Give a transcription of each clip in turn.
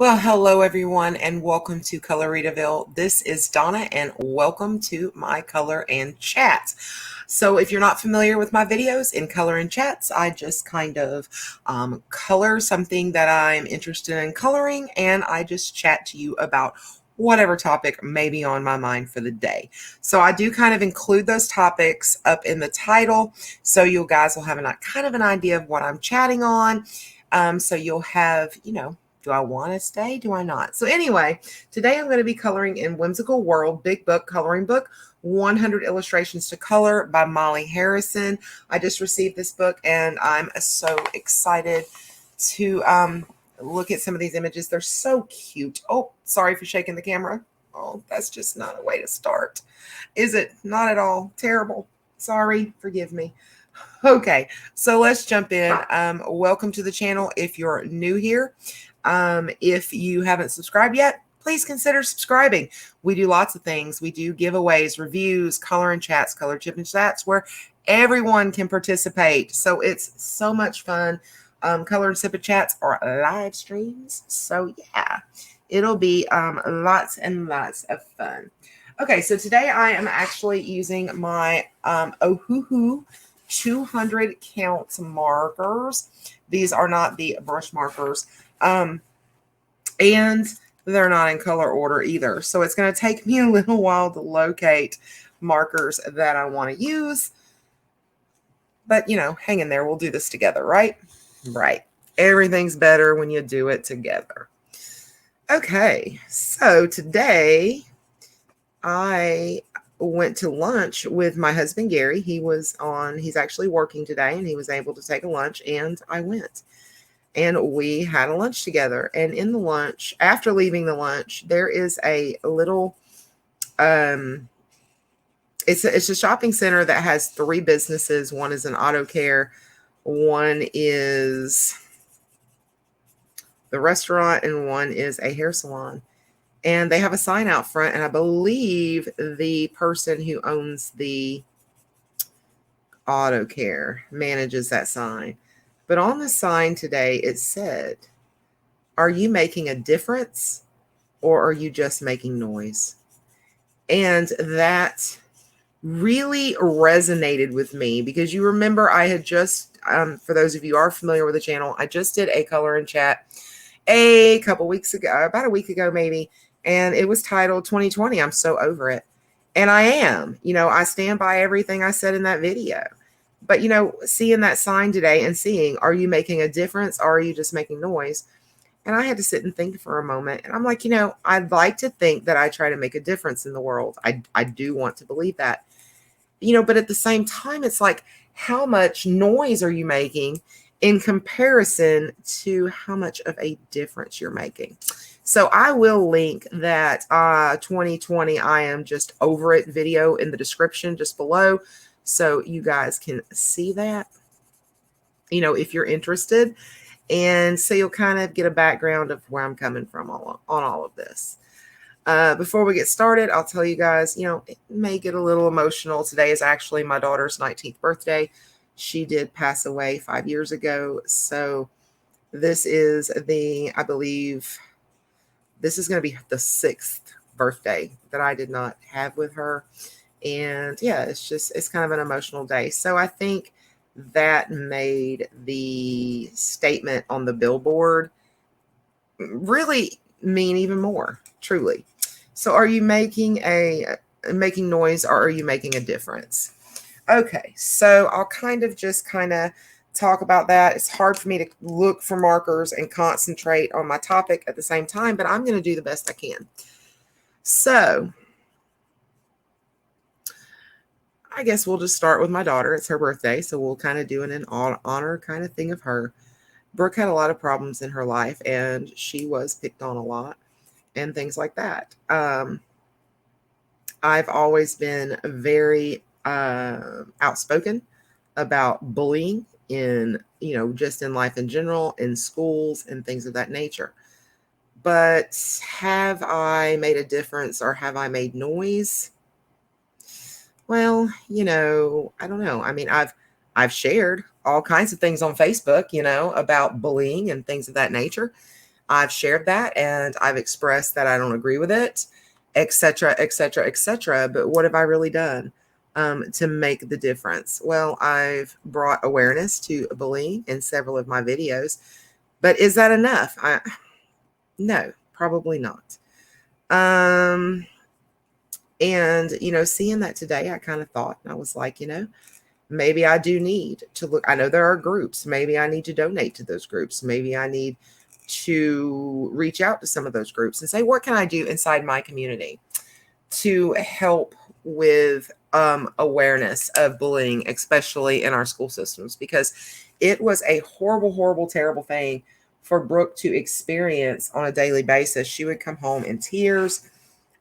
Well, hello everyone, and welcome to Coloritaville. This is Donna, and welcome to my color and chats. So, if you're not familiar with my videos in color and chats, I just kind of color something that I'm interested in coloring, and I just chat to you about whatever topic may be on my mind for the day. So, I do kind of include those topics up in the title, so you guys will have kind of an idea of what I'm chatting on. So you'll have, do I want to stay? Do I not? So anyway, today I'm going to be coloring in Whimsical World, Big Book Coloring Book, 100 Illustrations to Color by Molly Harrison. I just received this book and I'm so excited to look at some of these images. They're so cute. Oh, sorry for shaking the camera. Oh, that's just not a way to start. Is it? Not at all. Terrible. Sorry. Forgive me. Okay, so let's jump in. Welcome to the channel if you're new here. If you haven't subscribed yet, please consider subscribing. We do lots of things. We do giveaways, reviews, color and chats, color chip and chats, where everyone can participate. So it's so much fun. Color and sip and chats are live streams. So yeah, it'll be lots and lots of fun. Okay, so today I am actually using my Ohuhu 200 count markers. These are not the brush markers. And they're not in color order either. So it's going to take me a little while to locate markers that I want to use. But, hang in there. We'll do this together, right? Right. Everything's better when you do it together. Okay. So today I went to lunch with my husband, Gary. He's actually working today and he was able to take a lunch and I went. And we had a lunch together. And in the lunch, after leaving the lunch, there is a little, it's a shopping center that has 3 businesses. One is an auto care. One is the restaurant and one is a hair salon. And they have a sign out front. And I believe the person who owns the auto care manages that sign. But on the sign today, it said, "Are you making a difference or are you just making noise?" And that really resonated with me because you remember I had just, for those of you who are familiar with the channel, I just did a color and chat a couple weeks ago, about a week ago maybe, and it was titled 2020, I'm so over it. And I am, I stand by everything I said in that video. But, seeing that sign today and seeing, are you making a difference or are you just making noise? And I had to sit and think for a moment. And I'm like, I'd like to think that I try to make a difference in the world. I do want to believe that. But at the same time, it's like, how much noise are you making in comparison to how much of a difference you're making? So I will link that 2020 I am just over it video in the description just below, so you guys can see that, if you're interested. And so you'll kind of get a background of where I'm coming from on all of this. Before we get started, I'll tell you guys, it may get a little emotional. Today is actually my daughter's 19th birthday. She did pass away 5 years ago. So this is I believe this is going to be the 6th birthday that I did not have with her. And yeah, it's kind of an emotional day. So I think that made the statement on the billboard really mean even more, truly. So are you making noise or are you making a difference? Okay, so I'll kind of talk about that. It's hard for me to look for markers and concentrate on my topic at the same time, but I'm going to do the best I can. So I guess we'll just start with my daughter. It's her birthday, so we'll kind of do an honor kind of thing of her. Brooke had a lot of problems in her life, and she was picked on a lot and things like that. I've always been very outspoken about bullying in, just in life in general, in schools and things of that nature. But have I made a difference or have I made noise? Well, I don't know. I mean, I've shared all kinds of things on Facebook, about bullying and things of that nature. I've shared that and I've expressed that I don't agree with it, etc., etc., etc. But what have I really done to make the difference? Well, I've brought awareness to bullying in several of my videos, but is that enough? No, probably not. And seeing that today, I kind of thought, and I was like, maybe I do need to look. I know there are groups. Maybe I need to donate to those groups. Maybe I need to reach out to some of those groups and say, what can I do inside my community to help with awareness of bullying, especially in our school systems? Because it was a horrible, horrible, terrible thing for Brooke to experience on a daily basis. She would come home in tears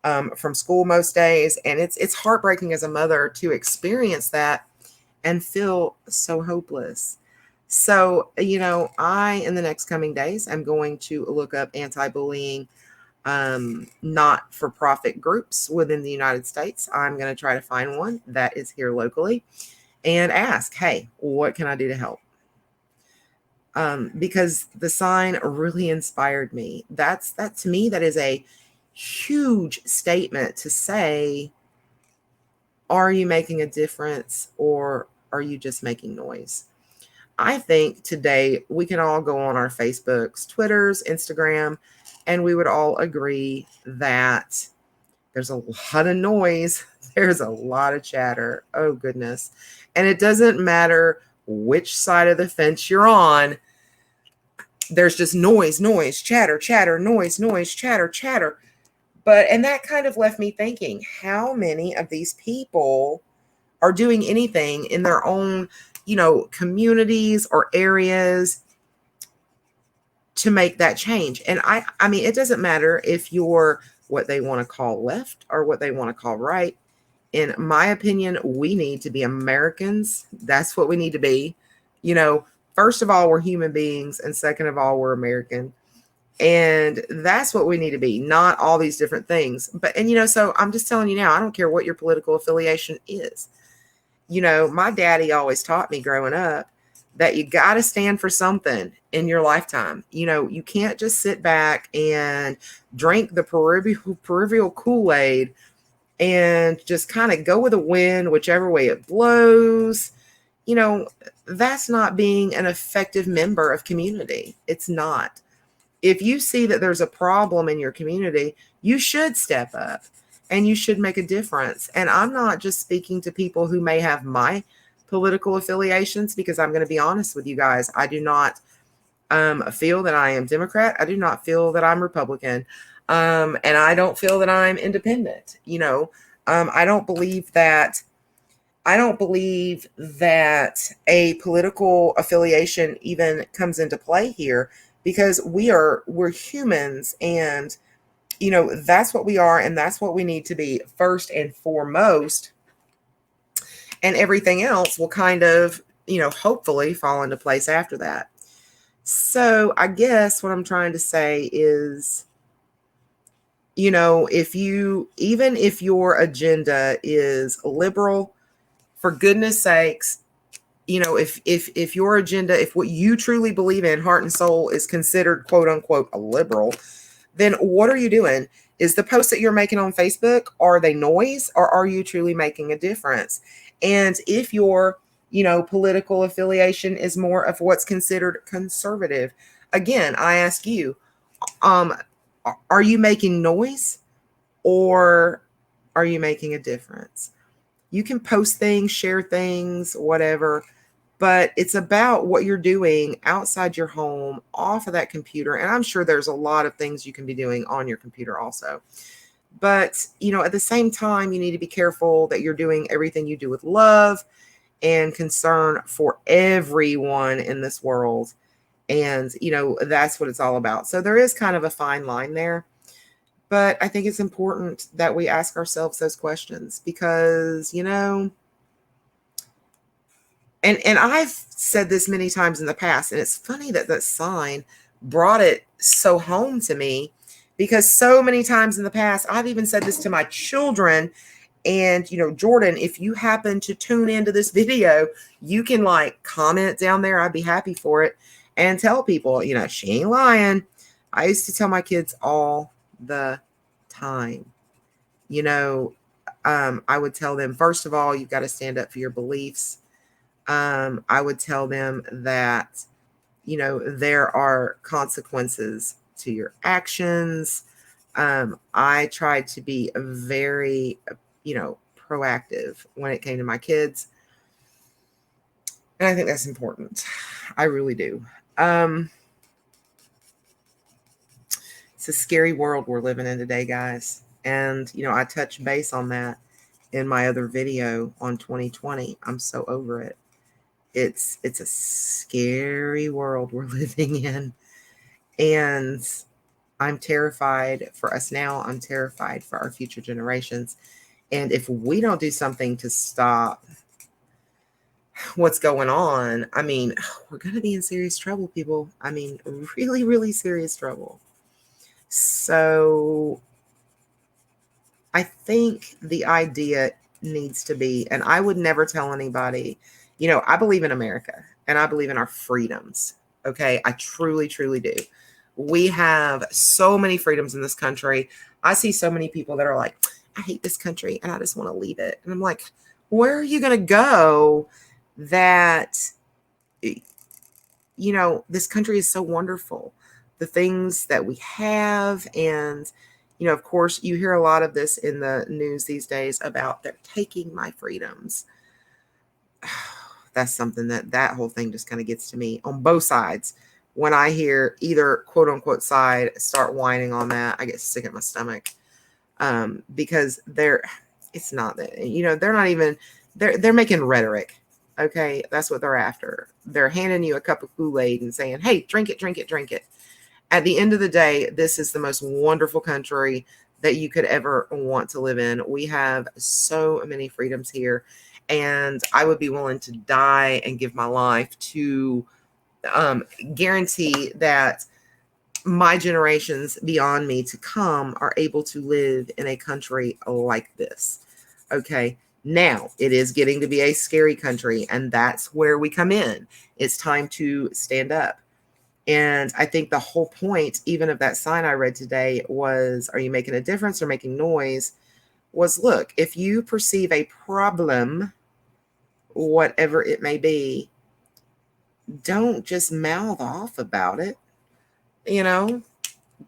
from school most days, and it's heartbreaking as a mother to experience that and feel so hopeless. So, I, in the next coming days, I'm going to look up anti-bullying not-for-profit groups within the United States. I'm going to try to find one that is here locally and ask, hey, what can I do to help? Because the sign really inspired me. That to me, that is a huge statement to say, are you making a difference or are you just making noise? I think today we can all go on our Facebooks, Twitters, Instagram, and we would all agree that there's a lot of noise. There's a lot of chatter. Oh, goodness. And it doesn't matter which side of the fence you're on. There's just noise, noise, chatter, chatter, noise, noise, chatter, chatter. And that kind of left me thinking, how many of these people are doing anything in their own, communities or areas to make that change? And I mean, it doesn't matter if you're what they want to call left or what they want to call right. In my opinion, we need to be Americans. That's what we need to be. First of all, we're human beings. And second of all, we're American. And that's what we need to be, not all these different things. So I'm just telling you now, I don't care what your political affiliation is. My daddy always taught me growing up that you got to stand for something in your lifetime. You can't just sit back and drink the peripheral Kool-Aid and just kind of go with the wind, whichever way it blows. That's not being an effective member of community. It's not. If you see that there's a problem in your community, you should step up and you should make a difference. And I'm not just speaking to people who may have my political affiliations, because I'm going to be honest with you guys. I do not feel that I am Democrat. I do not feel that I'm Republican. And I don't feel that I'm independent. I don't believe that a political affiliation even comes into play here, because we're humans, and that's what we are, and that's what we need to be first and foremost, and everything else will kind of hopefully fall into place after that. So I guess what I'm trying to say is, if your agenda is liberal, for goodness sakes, if your agenda, if what you truly believe in, heart and soul, is considered quote unquote a liberal, then what are you doing? Is the posts that you're making on Facebook, are they noise, or are you truly making a difference? And if your, political affiliation is more of what's considered conservative, again, I ask you, are you making noise or are you making a difference? You can post things, share things, whatever, but it's about what you're doing outside your home, off of that computer. And I'm sure there's a lot of things you can be doing on your computer also. But, at the same time, you need to be careful that you're doing everything you do with love and concern for everyone in this world. And, that's what it's all about. So there is kind of a fine line there. But I think it's important that we ask ourselves those questions, because, and I've said this many times in the past, and it's funny that that sign brought it so home to me, because so many times in the past, I've even said this to my children. And, Jordan, if you happen to tune into this video, you can comment down there. I'd be happy for it, and tell people, she ain't lying. I used to tell my kids all the time, you know, I would tell them, first of all, you've got to stand up for your beliefs. I would tell them that, you know, there are consequences to your actions. I tried to be very, you know, proactive when it came to my kids. And I think that's important. I really do. It's a scary world we're living in today, guys. And, you know, I touched base on that in my other video on 2020. I'm so over it. It's a scary world we're living in. And I'm terrified for us now. I'm terrified for our future generations. And if we don't do something to stop what's going on, I mean, we're going to be in serious trouble, people. I mean, really, really serious trouble. So I think the idea needs to be, and I would never tell anybody, you know, I believe in America and I believe in our freedoms. Okay. I truly, truly do. We have so many freedoms in this country. I see so many people that are like, I hate this country and I just want to leave it. And I'm like, where are you going to go that, you know, this country is so wonderful, the things that we have. And, you know, of course, you hear a lot of this in the news these days about they're taking my freedoms. That's something that whole thing just kind of gets to me on both sides. When I hear either quote unquote side start whining on that, I get sick at my stomach, because it's not that, you know, they're not even, they're making rhetoric. Okay. That's what they're after. They're handing you a cup of Kool-Aid and saying, hey, drink it, drink it, drink it. At the end of the day, this is the most wonderful country that you could ever want to live in. We have so many freedoms here, and I would be willing to die and give my life to guarantee that my generations beyond me to come are able to live in a country like this. Okay. Now it is getting to be a scary country, and that's where we come in. It's time to stand up. And I think the whole point, even of that sign I read today, was, are you making a difference or making noise? Was, look, if you perceive a problem, whatever it may be, don't just mouth off about it. You know,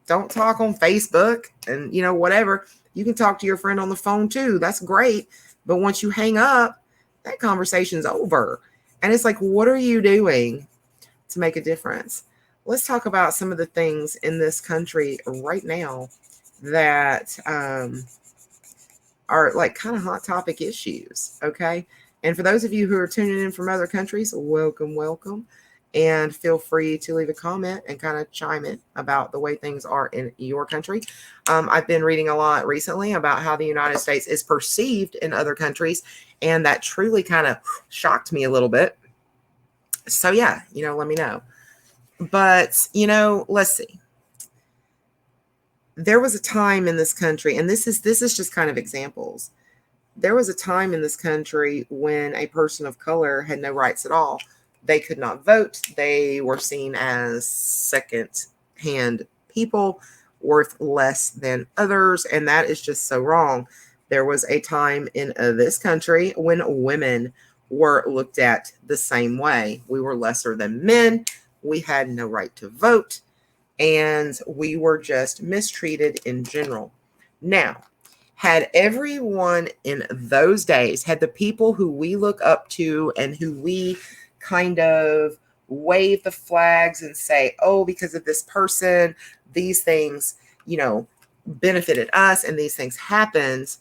don't talk on Facebook and, you know, whatever. You can talk to your friend on the phone too. That's great. But once you hang up, that conversation's over. And it's like, what are you doing to make a difference? Let's talk about some of the things in this country right now that are like kind of hot topic issues. Okay. And for those of you who are tuning in from other countries, welcome, welcome. And feel free to leave a comment and kind of chime in about the way things are in your country. I've been reading a lot recently about how the United States is perceived in other countries, and that truly kind of shocked me a little bit. So yeah, you know, let me know. But, you know, let's see. There was a time in this country, and this is just kind of examples. There was a time in this country when a person of color had no rights at all. They could not vote. They were seen as second-hand people, worth less than others, and that is just so wrong. There was a time in this country when women were looked at the same way. We were lesser than men. We had no right to vote, and we were just mistreated in general. Now, had everyone in those days, had the people who we look up to and who we kind of wave the flags and say, oh, because of this person, these things, you know, benefited us and these things happened,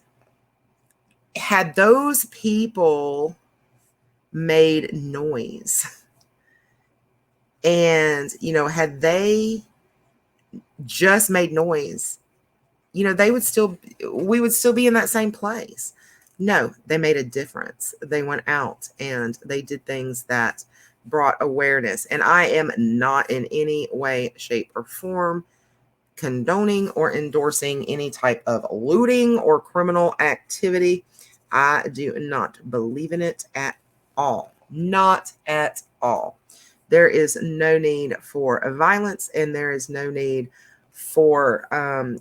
had those people made noise, and, you know, had they just made noise, you know, we would still be in that same place. No, they made a difference. They went out and they did things that brought awareness. And I am not in any way, shape, or form condoning or endorsing any type of looting or criminal activity. I do not believe in it at all. Not at all. There is no need for violence, and there is no need for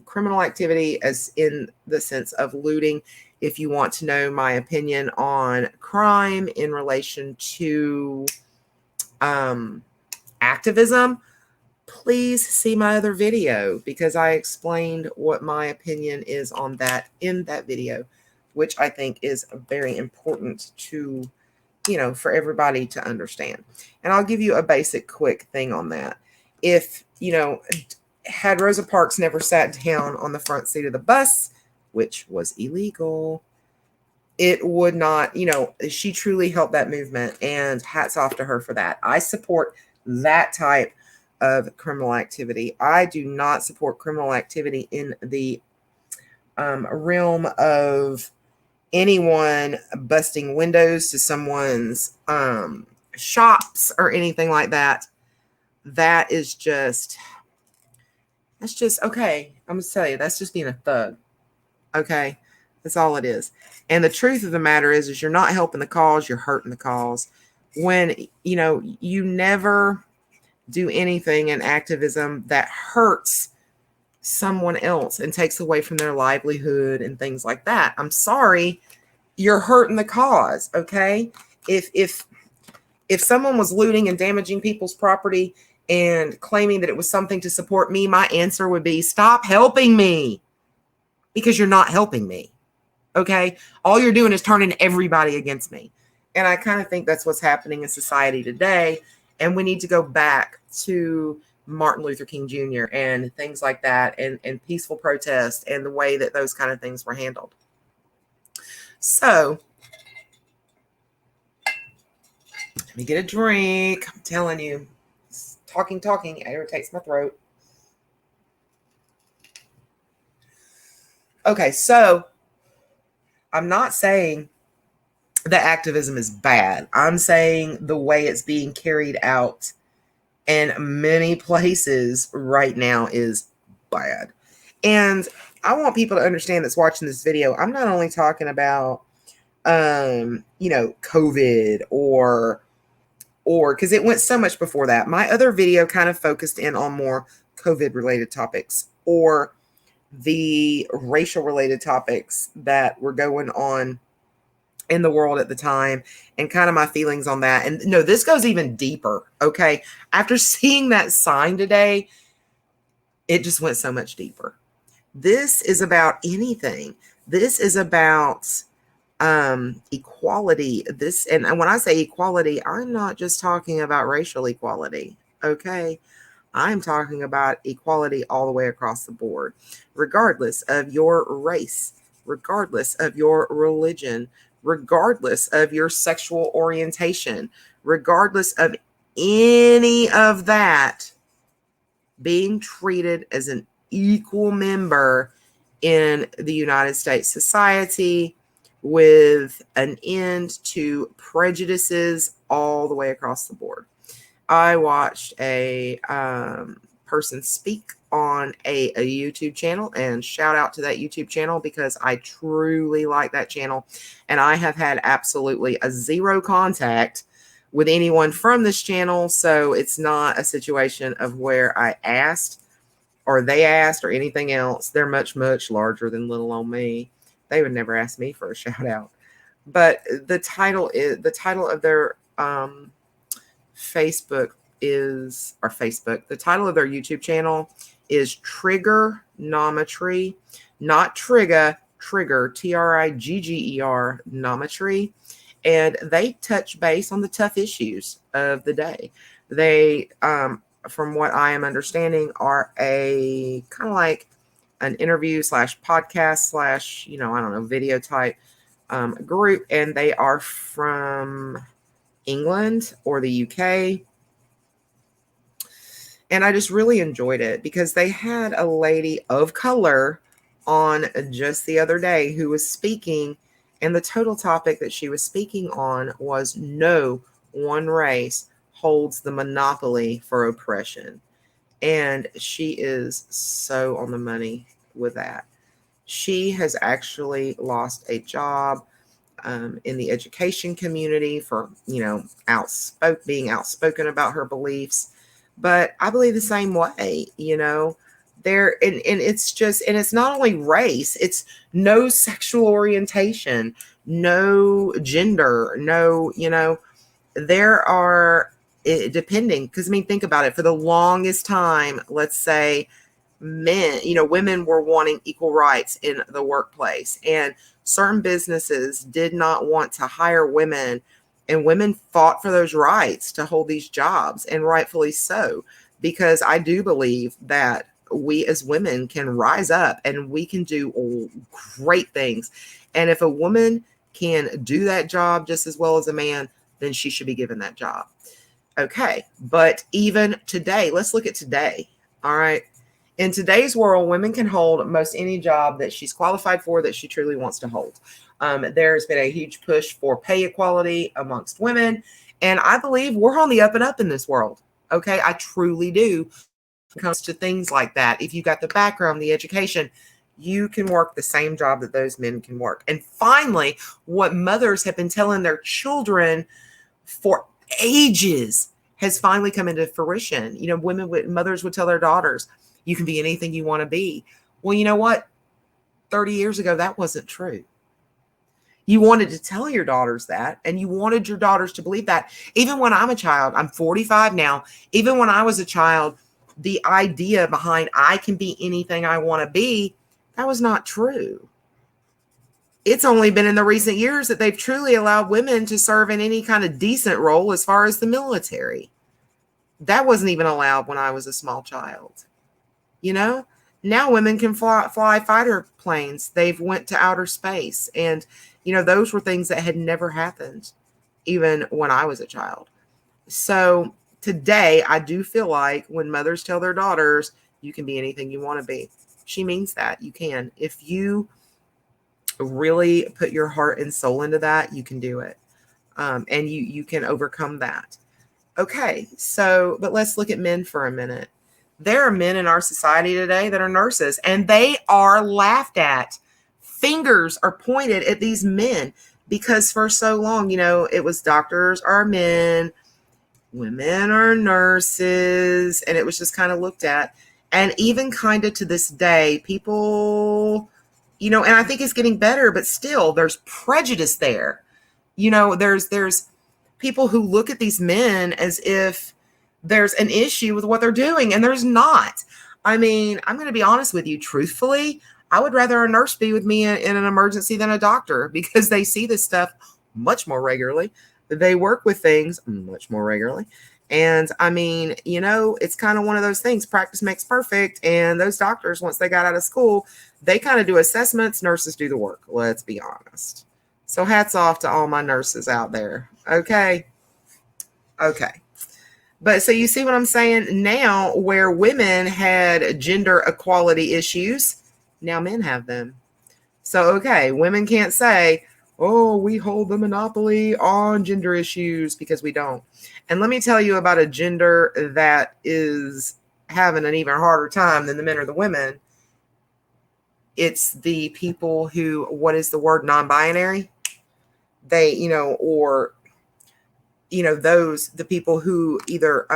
criminal activity, as in the sense of looting. If you want to know my opinion on crime in relation to activism, please see my other video, because I explained what my opinion is on that in that video, which I think is very important to, for everybody to understand. And I'll give you a basic quick thing on that. If, had Rosa Parks never sat down on the front seat of the bus, which was illegal, it would not, she truly helped that movement, and hats off to her for that. I support that type of criminal activity. I do not support criminal activity in the realm of anyone busting windows to someone's shops or anything like that. That's just okay. I'm gonna tell you, that's just being a thug. Okay, that's all it is. And the truth of the matter is you're not helping the cause, you're hurting the cause. When you never do anything in activism that hurts someone else and takes away from their livelihood and things like that, I'm sorry, you're hurting the cause. Okay, if someone was looting and damaging people's property and claiming that it was something to support me, my answer would be, stop helping me, because you're not helping me. Okay, all you're doing is turning everybody against me. And I kind of think that's what's happening in society today. And we need to go back to Martin Luther King Jr. and things like that, and peaceful protest, and the way that those kind of things were handled. So let me get a drink. I'm telling you, talking irritates my throat. Okay, so I'm not saying that activism is bad. I'm saying the way it's being carried out in many places right now is bad. And I want people to understand that's watching this video, I'm not only talking about COVID or because it went so much before that. My other video kind of focused in on more COVID related topics, or the racial related topics that were going on in the world at the time, and kind of my feelings on that. And no, this goes even deeper. Okay. After seeing that sign today, it just went so much deeper. This is about anything. This is about equality. And when I say equality, I'm not just talking about racial equality. Okay. I'm talking about equality all the way across the board, regardless of your race, regardless of your religion, regardless of your sexual orientation, regardless of any of that, being treated as an equal member in the United States society, with an end to prejudices all the way across the board. I watched a person speak on a YouTube channel, and shout out to that YouTube channel, because I truly like that channel. And I have had absolutely zero contact with anyone from this channel. So it's not a situation of where I asked or they asked or anything else. They're much, much larger than little old me. They would never ask me for a shout out. But the title of their the title of their YouTube channel is Triggernometry, not Trigger, Trigger, Nometry. And they touch base on the tough issues of the day. They, from what I am understanding, are a kind of like an interview / podcast / I don't know, video type group. And they are from England or the UK. And I just really enjoyed it, because they had a lady of color on just the other day who was speaking, and the total topic that she was speaking on was no one race holds the monopoly for oppression. And she is so on the money with that. She has actually lost a job in the education community for, being outspoken about her beliefs. But I believe the same way, There, and it's just, and it's not only race, it's no sexual orientation, no gender, no, there are, depending, because I mean, think about it. For the longest time, let's say men, women were wanting equal rights in the workplace, and certain businesses did not want to hire women, and women fought for those rights to hold these jobs, and rightfully so, because I do believe that we as women can rise up and we can do great things. And if a woman can do that job just as well as a man, then she should be given that job. Okay. But even today, let's look at today. All right. In today's world, women can hold most any job that she's qualified for, that she truly wants to hold. There's been a huge push for pay equality amongst women. And I believe we're on the up and up in this world. Okay. I truly do. When it comes to things like that, if you got the background, the education, you can work the same job that those men can work. And finally, what mothers have been telling their children for ages has finally come into fruition. Mothers would tell their daughters, you can be anything you want to be. Well, you know what? 30 years ago, that wasn't true. You wanted to tell your daughters that, and you wanted your daughters to believe that. Even when I'm a child, I'm 45 now. Even when I was a child, the idea behind I can be anything I want to be, that was not true. It's only been in the recent years that they've truly allowed women to serve in any kind of decent role as far as the military. That wasn't even allowed when I was a small child. Now women can fly fighter planes. They've went to outer space. And, those were things that had never happened even when I was a child. So today, I do feel like when mothers tell their daughters, you can be anything you want to be, she means that. You can. If you really put your heart and soul into that, you can do it. And you can overcome that. Okay, but let's look at men for a minute. There are men in our society today that are nurses, and they are laughed at. Fingers are pointed at these men because for so long, it was doctors are men, women are nurses, and it was just kind of looked at. And even kind of to this day, people, and I think it's getting better, but still there's prejudice there. There's people who look at these men as if there's an issue with what they're doing, and there's not. I mean, I'm going to be honest with you, truthfully, I would rather a nurse be with me in an emergency than a doctor, because they see this stuff much more regularly. They work with things much more regularly. And I mean, it's kind of one of those things, practice makes perfect. And those doctors, once they got out of school, they kind of do assessments, nurses do the work. Let's be honest. So hats off to all my nurses out there. Okay. But so you see what I'm saying? Now, where women had gender equality issues, now men have them. So, okay, women can't say, oh, we hold the monopoly on gender issues, because we don't. And let me tell you about a gender that is having an even harder time than the men or the women. It's the people who, what is the word, non-binary? They, the people who either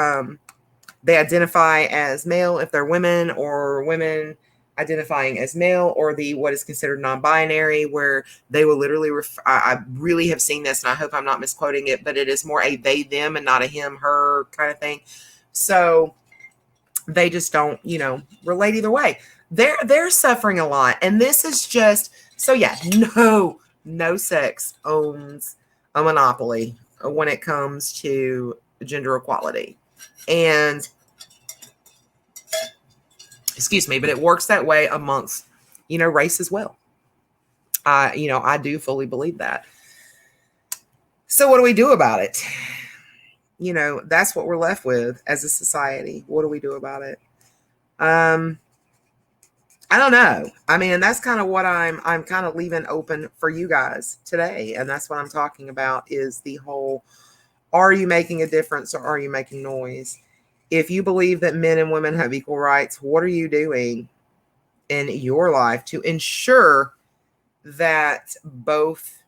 they identify as male if they're women, or women identifying as male, or the what is considered non-binary, where they will literally I really have seen this, and I hope I'm not misquoting it, but it is more a they them and not a him her kind of thing. So they just don't relate either way. They're suffering a lot, and this is just so no sex owns a monopoly when it comes to gender equality. And excuse me, but it works that way amongst, race as well. I do fully believe that. So what do we do about it? That's what we're left with as a society. What do we do about it? I don't know. I mean, and that's kind of what I'm kind of leaving open for you guys today. And that's what I'm talking about, is the whole, are you making a difference or are you making noise? If you believe that men and women have equal rights, what are you doing in your life to ensure that both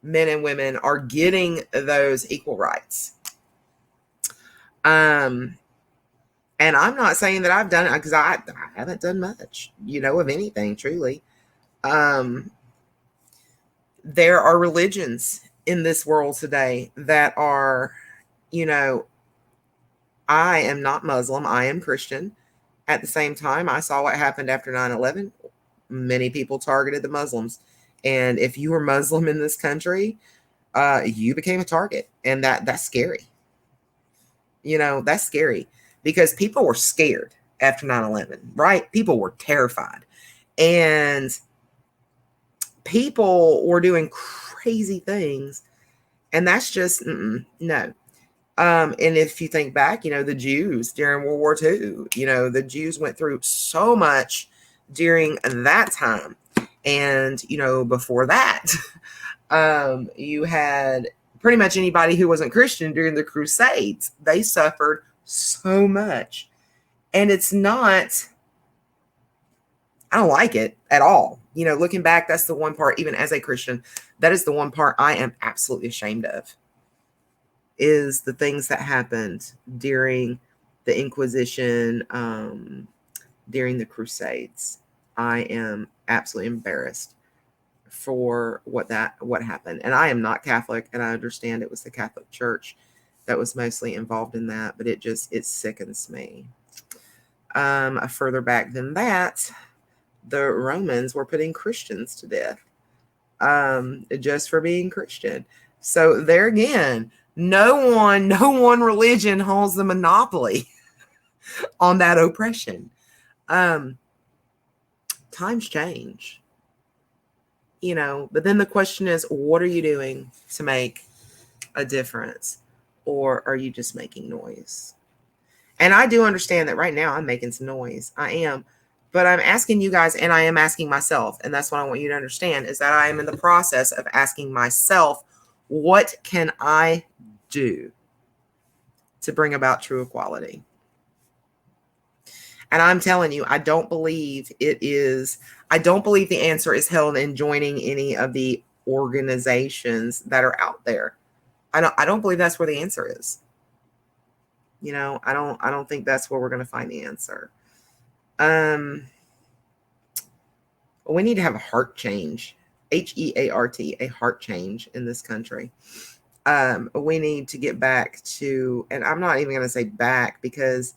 men and women are getting those equal rights? And And I'm not saying that I've done it, because I haven't done much, of anything truly. Um, there are religions in this world today that are, you know, I am not Muslim, I am Christian. At the same time, I saw what happened after 9/11. Many people targeted the Muslims. And if you were Muslim in this country, you became a target. And that's scary. That's scary, because people were scared after 9/11, right? People were terrified. And people were doing crazy things. And that's just, no. And if you think back, the Jews during World War II, the Jews went through so much during that time. And, before that, you had pretty much anybody who wasn't Christian during the Crusades. They suffered so much. And it's not, I don't like it at all. Looking back, that's the one part, even as a Christian, that is the one part I am absolutely ashamed of, is the things that happened during the Inquisition, during the Crusades. I am absolutely embarrassed for what happened. And I am not Catholic, and I understand it was the Catholic Church that was mostly involved in that, but it sickens me. Further back than that, the Romans were putting Christians to death, just for being Christian. So there again, no one religion holds the monopoly on that oppression. Times change, but then the question is, what are you doing to make a difference? Or are you just making noise? And I do understand that right now I'm making some noise. I am. But I'm asking you guys, and I am asking myself, and that's what I want you to understand, is that I am in the process of asking myself, what can I do to bring about true equality? And I'm telling you, I don't believe the answer is held in joining any of the organizations that are out there. I don't believe that's where the answer is. I don't think that's where we're going to find the answer. We need to have a heart change, HEART, a heart change in this country. We need to get back to, and I'm not even going to say back, because,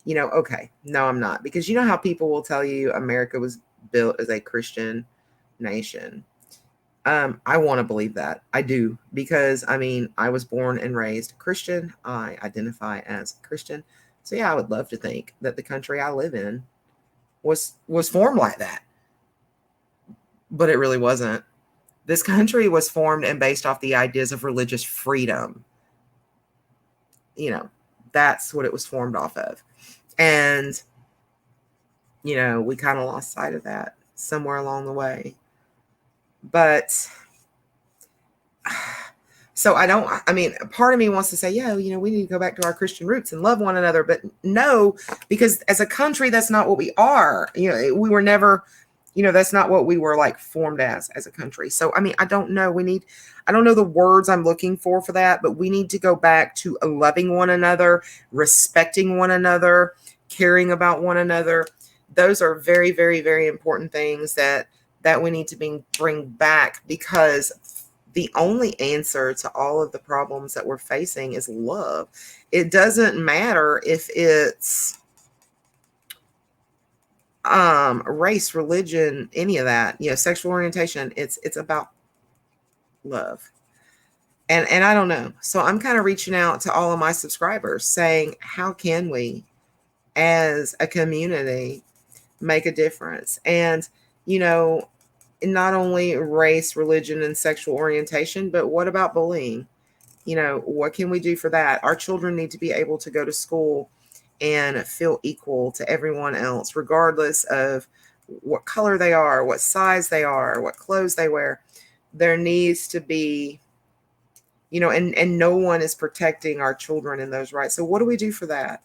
okay, no, I'm not, because you know how people will tell you America was built as a Christian nation. I want to believe that. I do, because I was born and raised Christian. I identify as Christian. So yeah, I would love to think that the country I live in was formed like that. But it really wasn't. This country was formed and based off the ideas of religious freedom. That's what it was formed off of. And, we kind of lost sight of that somewhere along the way. But so part of me wants to say, yeah, we need to go back to our Christian roots and love one another. But no, because as a country, that's not what we are. We were never, that's not what we were like formed as a country. So, I don't know. I don't know the words I'm looking for that, but we need to go back to loving one another, respecting one another, caring about one another. Those are very, very, very important things that we need to bring back, because the only answer to all of the problems that we're facing is love. It doesn't matter if it's race, religion, any of that, sexual orientation. It's about love. And I don't know. So I'm kind of reaching out to all of my subscribers saying, how can we as a community make a difference? And, not only race, religion, and sexual orientation, but what about bullying? What can we do for that? Our children need to be able to go to school and feel equal to everyone else, regardless of what color they are, what size they are, what clothes they wear. There needs to be, and no one is protecting our children in those rights. So what do we do for that?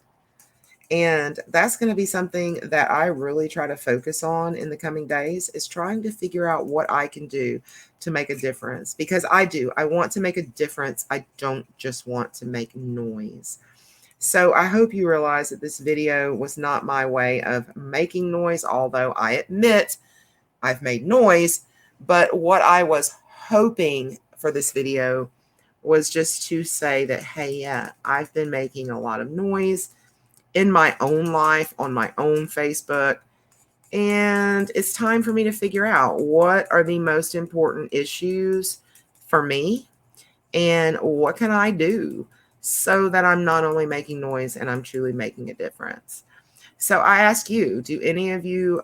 And that's going to be something that I really try to focus on in the coming days, is trying to figure out what I can do to make a difference. Because I want to make a difference. I don't just want to make noise. So I hope you realize that this video was not my way of making noise, although I admit I've made noise. But what I was hoping for this video was just to say that, hey, yeah, I've been making a lot of noise in my own life, on my own Facebook, and it's time for me to figure out what are the most important issues for me and what can I do so that I'm not only making noise and I'm truly making a difference. So I ask you, do any of you,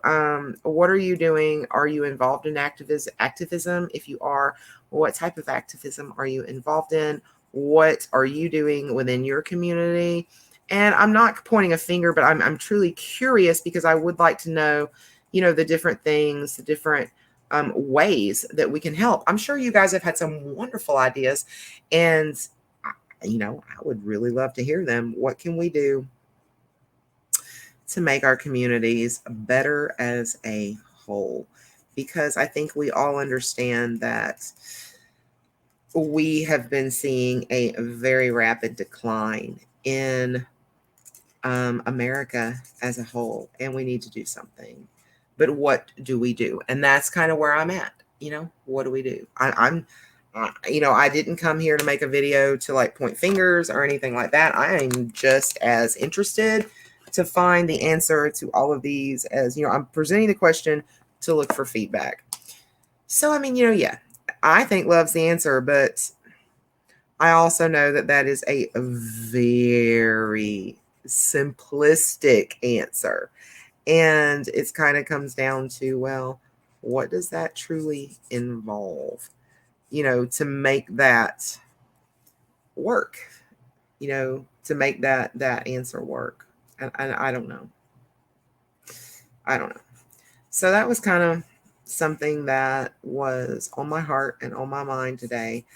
what are you doing? Are you involved in activism? If you are, what type of activism are you involved in? What are you doing within your community? And I'm not pointing a finger, but I'm truly curious because I would like to know, the different things, the different ways that we can help. I'm sure you guys have had some wonderful ideas, and I would really love to hear them. What can we do to make our communities better as a whole? Because I think we all understand that we have been seeing a very rapid decline in America as a whole, and we need to do something. But what do we do? And that's kind of where I'm at. What do we do? I didn't come here to make a video to like point fingers or anything like that. I am just as interested to find the answer to all of these as, I'm presenting the question to look for feedback. So, yeah, I think love's the answer, but I also know that that is a very simplistic answer. And it's kind of comes down to, well, what does that truly involve, to make that work, to make that answer work. And I don't know. I don't know. So that was kind of something that was on my heart and on my mind today.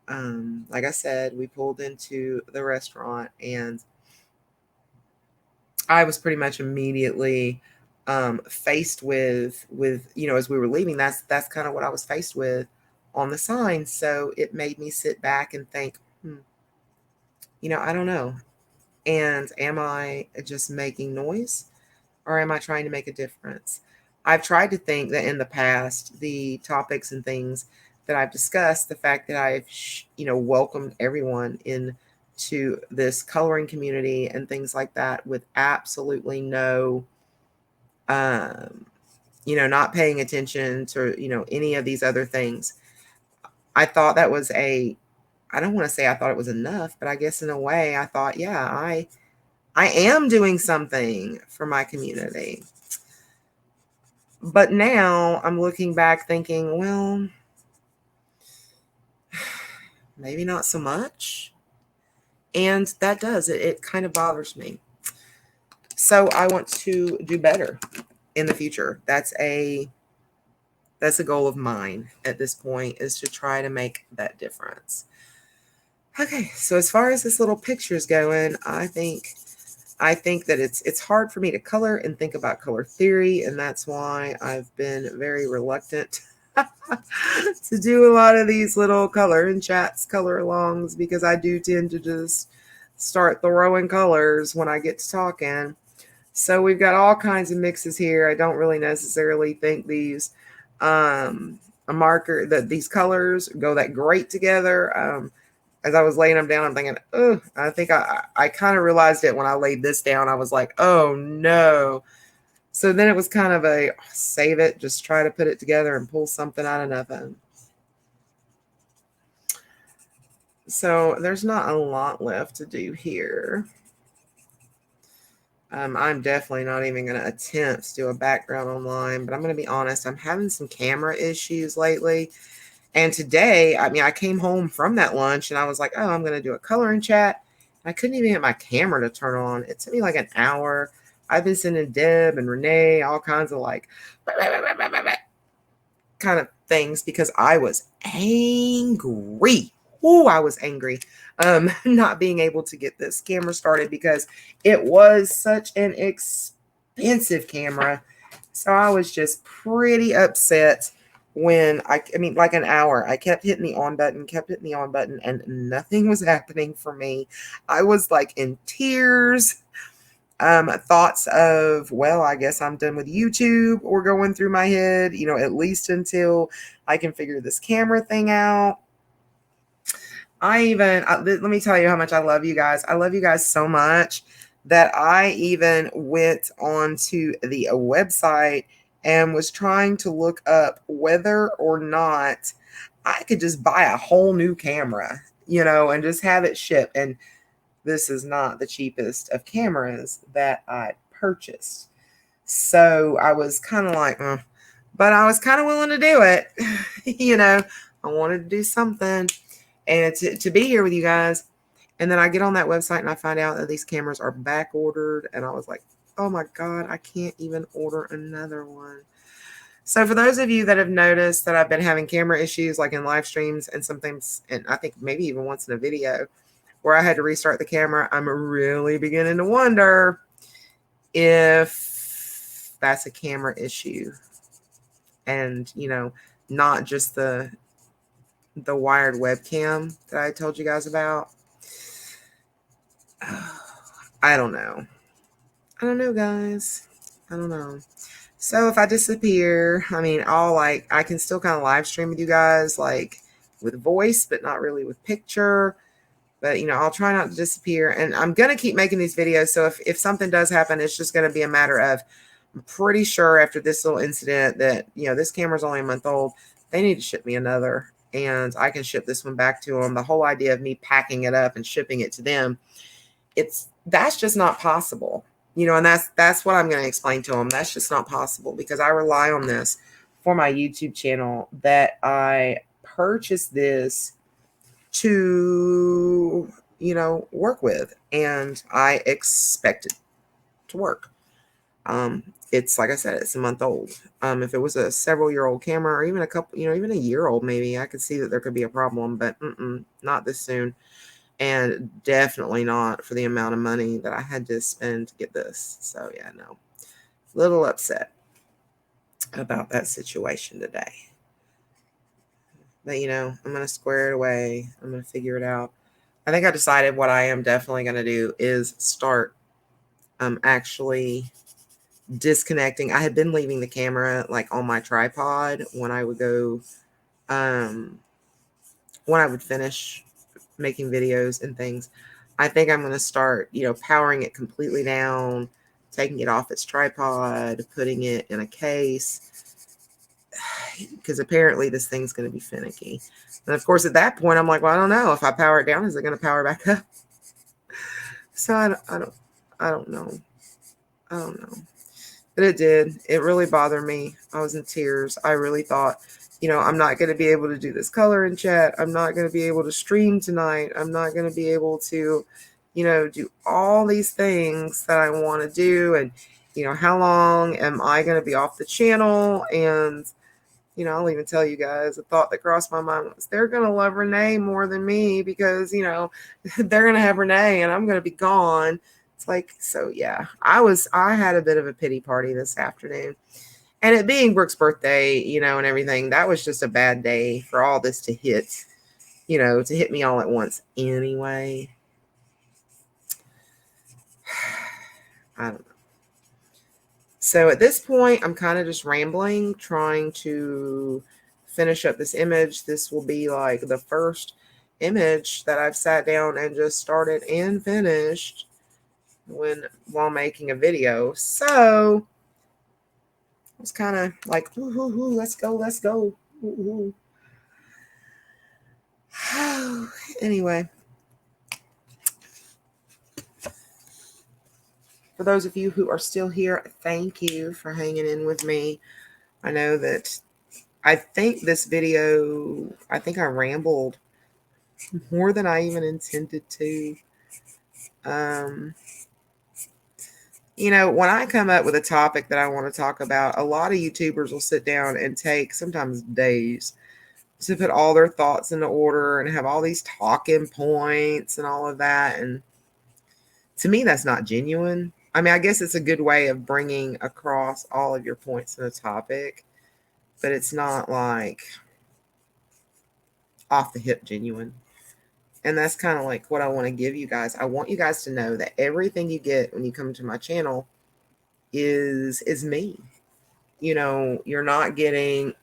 Like I said, we pulled into the restaurant and I was pretty much immediately faced with as we were leaving, that's kind of what I was faced with on the sign. So it made me sit back and think, I don't know. And am I just making noise or am I trying to make a difference? I've tried to think that in the past, the topics and things that I've discussed, the fact that I've, welcomed everyone into this coloring community and things like that with absolutely no, not paying attention to, any of these other things. I thought that was I don't want to say I thought it was enough, but I guess in a way I thought, yeah, I am doing something for my community. But now I'm looking back thinking, well, maybe not so much. And that does, it kind of bothers me. So I want to do better in the future. That's a goal of mine at this point, is to try to make that difference. Okay, so as far as this little picture is going, I think that it's hard for me to color and think about color theory, and that's why I've been very reluctant to do a lot of these little color and chats, color alongs, because I do tend to just start throwing colors when I get to talking. So we've got all kinds of mixes here. I don't really necessarily think these these colors go that great together. As I was laying them down, I'm thinking, oh, I think I kind of realized it when I laid this down. I was like, oh no. So then it was kind of a save it, just try to put it together and pull something out of nothing. So there's not a lot left to do here. I'm definitely not even going to attempt to do a background online, but I'm going to be honest, I'm having some camera issues lately. And today, I came home from that lunch and I was like, oh, I'm going to do a coloring chat. I couldn't even get my camera to turn on. It took me like an hour. I've been sending Deb and Renee all kinds of like kind of things because I was angry. Oh, I was angry not being able to get this camera started because it was such an expensive camera. So I was just pretty upset when I mean, like an hour, I kept hitting the on button, kept hitting the on button, and nothing was happening for me. I was like in tears. Thoughts of, well, I guess I'm done with YouTube were going through my head, at least until I can figure this camera thing out. Let me tell you how much I love you guys. I love you guys so much that I even went onto the website and was trying to look up whether or not I could just buy a whole new camera, and just have it shipped. And this is not the cheapest of cameras that I purchased. So I was kind of like, but I was kind of willing to do it. I wanted to do something and to be here with you guys. And then I get on that website and I find out that these cameras are back ordered. And I was like, oh my God, I can't even order another one. So for those of you that have noticed that I've been having camera issues, like in live streams and sometimes, and I think maybe even once in a video where I had to restart the camera, I'm really beginning to wonder if that's a camera issue and, not just the wired webcam that I told you guys about. I don't know. I don't know, guys. I don't know. So if I disappear, I mean, I can still kind of live stream with you guys, like with voice, but not really with picture. But, I'll try not to disappear. And I'm going to keep making these videos. So if something does happen, it's just going to be a matter of, I'm pretty sure after this little incident that, this camera's only a month old. They need to ship me another. And I can ship this one back to them. The whole idea of me packing it up and shipping it to them, that's just not possible. And that's what I'm going to explain to them. That's just not possible because I rely on this for my YouTube channel, that I purchased this to, work with, and I expect it to work. It's like I said, it's a month old. If it was a several-year-old camera or even a couple, even a year old, maybe I could see that there could be a problem, but not this soon. And definitely not for the amount of money that I had to spend to get this. So yeah, no, a little upset about that situation today. But I'm going to square it away. I'm going to figure it out. I think I decided what I am definitely going to do is start actually disconnecting. I had been leaving the camera like on my tripod when I would go, when I would finish making videos and things. I think I'm going to start, powering it completely down, taking it off its tripod, putting it in a case, because apparently this thing's going to be finicky. And of course, at that point, I'm like, well, I don't know. If I power it down, is it going to power back up? So I don't know. I don't know. But it did. It really bothered me. I was in tears. I really thought, I'm not going to be able to do this color in chat. I'm not going to be able to stream tonight. I'm not going to be able to, do all these things that I want to do. And, how long am I going to be off the channel? And, I'll even tell you guys, a thought that crossed my mind was they're going to love Renee more than me because, they're going to have Renee and I'm going to be gone. It's like, so yeah, I had a bit of a pity party this afternoon. And it being Brooke's birthday, and everything, that was just a bad day for all this to hit, to hit me all at once anyway. I don't know. So at this point, I'm kind of just rambling, trying to finish up this image. This will be like the first image that I've sat down and just started and finished while making a video. So I was kind of like, ooh, let's go. Ooh. Anyway, for those of you who are still here, thank you for hanging in with me. I know that I think I rambled more than I even intended to. When I come up with a topic that I want to talk about, a lot of YouTubers will sit down and take sometimes days to put all their thoughts into order and have all these talking points and all of that. And to me, that's not genuine. I mean, I guess it's a good way of bringing across all of your points in a topic. but it's not like off the hip genuine. And that's kind of like what I want to give you guys. I want you guys to know that everything you get when you come to my channel is me. You know, you're not getting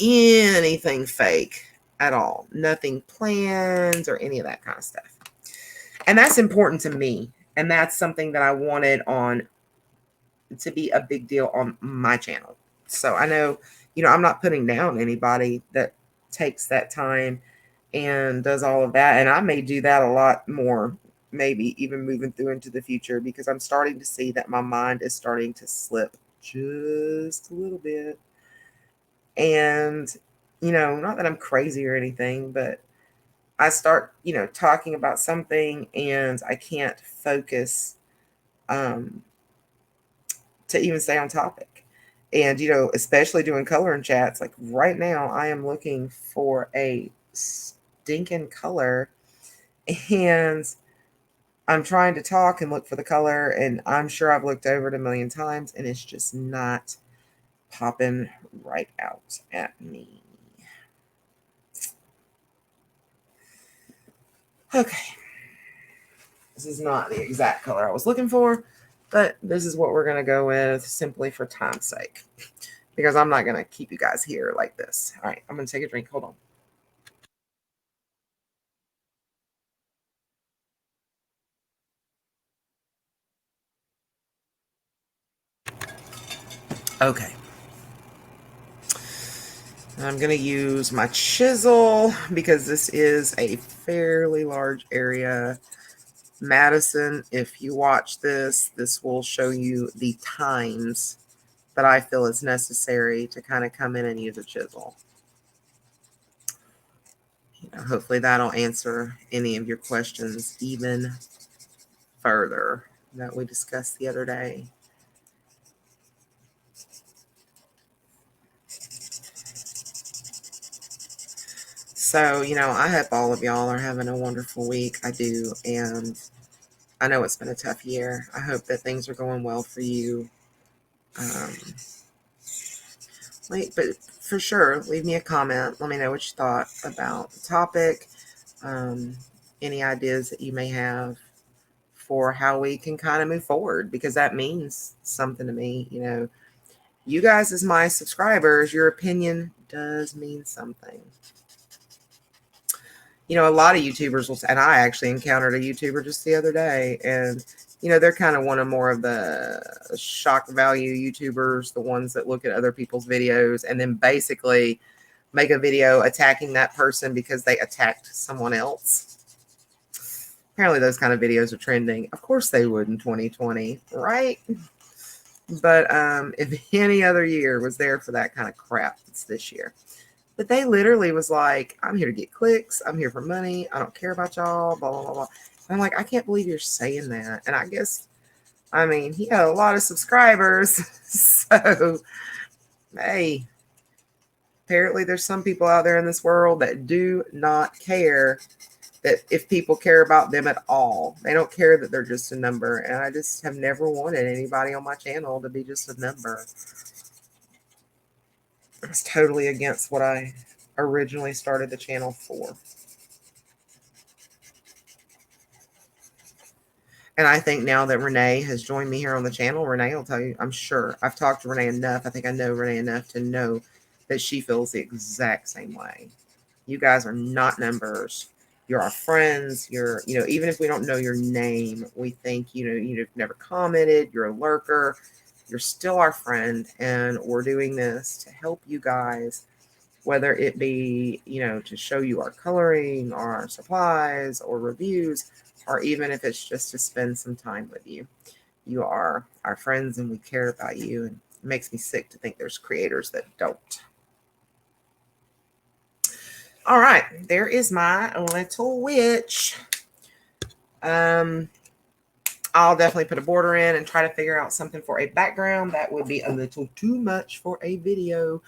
anything fake at all. Nothing planned or any of that kind of stuff. And that's important to me. And that's something that I wanted on to be a big deal on my channel. So I know, you know, I'm not putting down anybody that takes that time and does all of that. And I may do that a lot more, maybe even moving through into the future, because I'm starting to see that my mind is starting to slip just a little bit. And, you know, not that I'm crazy or anything, but I start, you know, talking about something and I can't focus to even stay on topic. And, you know, especially doing coloring chats, like right now, I am looking for a stinking color and I'm trying to talk and look for the color. And I'm sure I've looked over it a million times and it's just not popping right out at me. Okay. This is not the exact color I was looking for, but this is what we're going to go with simply for time's sake, because I'm not going to keep you guys here like this. All right, I'm going to take a drink. Hold on. Okay. I'm going to use my chisel because this is a fairly large area. Madison, if you watch this, this will show you the times that I feel is necessary to kind of come in and use a chisel. You know, hopefully that'll answer any of your questions even further that we discussed the other day. So, you know, I hope all of y'all are having a wonderful week. I do. And I know it's been a tough year. I hope that things are going well for you. But for sure, leave me a comment. Let me know what you thought about the topic. Any ideas that you may have for how we can kind of move forward, because that means something to me. You know, you guys as my subscribers, your opinion does mean something. You know, a lot of YouTubers will, and I actually encountered a YouTuber just the other day, and you know, they're kind of one of more of the shock value YouTubers, the ones that look at other people's videos and then basically make a video attacking that person because they attacked someone else. Apparently those kind of videos are trending. Of course they would in 2020, right? But if any other year was there for that kind of crap, it's this year. But they literally was like, I'm here to get clicks. I'm here for money. I don't care about y'all, blah, blah, blah, blah. And I'm like, I can't believe you're saying that. And I guess, I mean, he had a lot of subscribers. So, hey, apparently there's some people out there in this world that do not care that if people care about them at all. They don't care that they're just a number. And I just have never wanted anybody on my channel to be just a number. It's totally against what I originally started the channel for. And I think now that Renee has joined me here on the channel, Renee will tell you, I'm sure I've talked to Renee enough. I think I know Renee enough to know that she feels the exact same way. You guys are not numbers. You're our friends. You're, you know, even if we don't know your name, we think, you know, you've never commented, you're a lurker, you're still our friend. And we're doing this to help you guys, whether it be, you know, to show you our coloring, or our supplies, or reviews, or even if it's just to spend some time with you. You are our friends and we care about you. And it makes me sick to think there's creators that don't. All right, there is my little witch. I'll definitely put a border in and try to figure out something for a background. That would be a little too much for a video.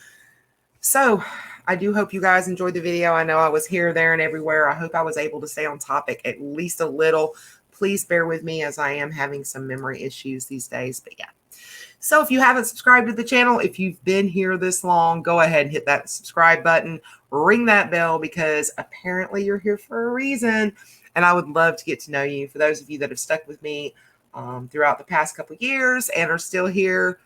So I do hope you guys enjoyed the video. I know I was here, there, and everywhere. I hope I was able to stay on topic at least a little. Please bear with me as I am having some memory issues these days. But yeah, So if you haven't subscribed to the channel, if you've been here this long, go ahead and hit that subscribe button, ring that bell, because apparently you're here for a reason. And I would love to get to know you. For those of you that have stuck with me throughout the past couple of years and are still here,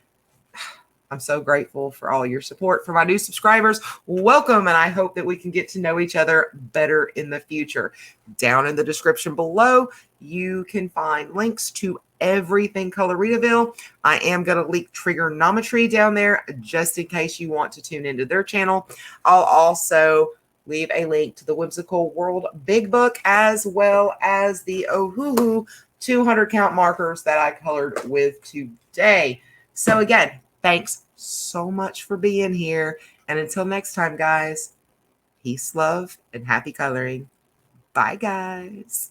I'm so grateful for all your support. For my new subscribers, welcome, and I hope that we can get to know each other better in the future. Down in the description below, you can find links to everything Coloritaville. I am going to link Trigonometry down there just in case you want to tune into their channel. I'll also leave a link to the Whimsical World Big Book, as well as the Ohuhu 200 count markers that I colored with today. So again, thanks so much for being here. And until next time, guys, peace, love, and happy coloring. Bye, guys.